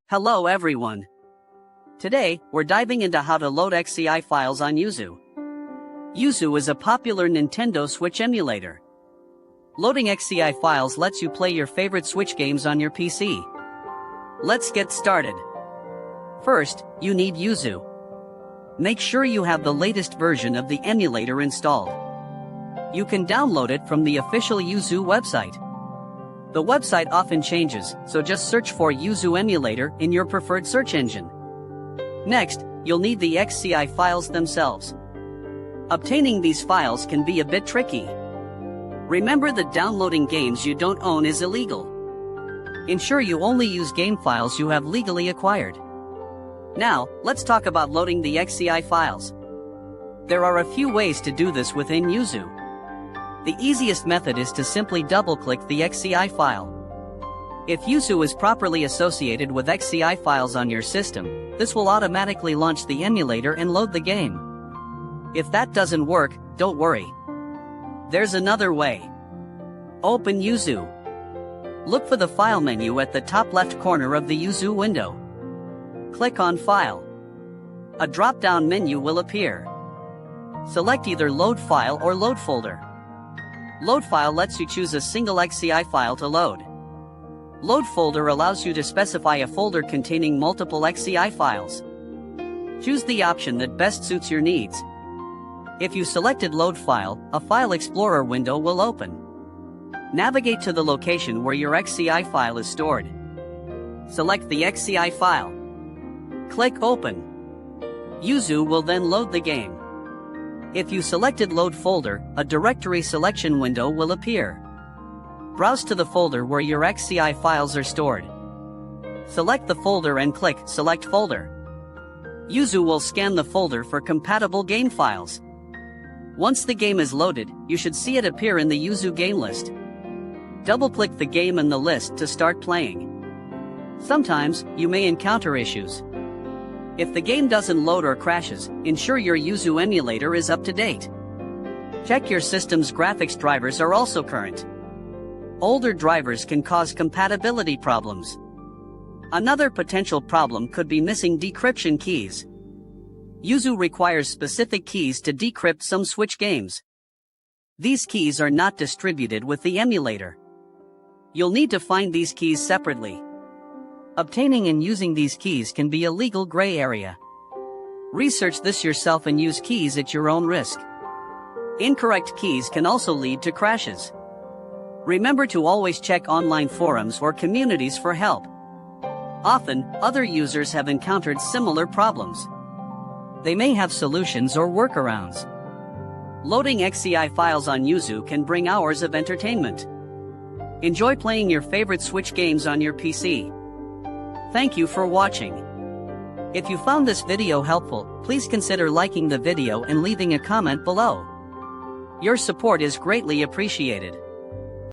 Hello everyone. Today, we're diving into how to load XCI files on YUZU. YUZU is a popular Nintendo Switch emulator. Loading XCI files lets you play your favorite Switch games on your PC. Let's get started. First, you need YUZU. Make sure you have the latest version of the emulator installed. You can download it from the official YUZU website. The website often changes, so just search for YUZU emulator in your preferred search engine. Next, you'll need the XCI files themselves. Obtaining these files can be a bit tricky. Remember that downloading games you don't own is illegal. Ensure you only use game files you have legally acquired. Now, let's talk about loading the XCI files. There are a few ways to do this within YUZU. The easiest method is to simply double-click the XCI file. If YUZU is properly associated with XCI files on your system, this will automatically launch the emulator and load the game. If that doesn't work, don't worry. There's another way. Open YUZU. Look for the File menu at the top left corner of the YUZU window. Click on File. A drop-down menu will appear. Select either Load File or Load Folder. Load File lets you choose a single XCI file to load. Load Folder allows you to specify a folder containing multiple XCI files. Choose the option that best suits your needs. If you selected Load File, a File Explorer window will open. Navigate to the location where your XCI file is stored. Select the XCI file. Click Open. YUZU will then load the game. If you selected Load Folder, a directory selection window will appear. Browse to the folder where your XCI files are stored. Select the folder and click Select Folder. YUZU will scan the folder for compatible game files. Once the game is loaded, you should see it appear in the YUZU game list. Double-click the game in the list to start playing. Sometimes, you may encounter issues. If the game doesn't load or crashes, ensure your YUZU emulator is up to date. Check your system's graphics drivers are also current. Older drivers can cause compatibility problems. Another potential problem could be missing decryption keys. YUZU requires specific keys to decrypt some Switch games. These keys are not distributed with the emulator. You'll need to find these keys separately. Obtaining and using these keys can be a legal gray area. Research this yourself and use keys at your own risk. Incorrect keys can also lead to crashes. Remember to always check online forums or communities for help. Often, other users have encountered similar problems. They may have solutions or workarounds. Loading XCI files on YUZU can bring hours of entertainment. Enjoy playing your favorite Switch games on your PC. Thank you for watching. If you found this video helpful, please consider liking the video and leaving a comment below. Your support is greatly appreciated.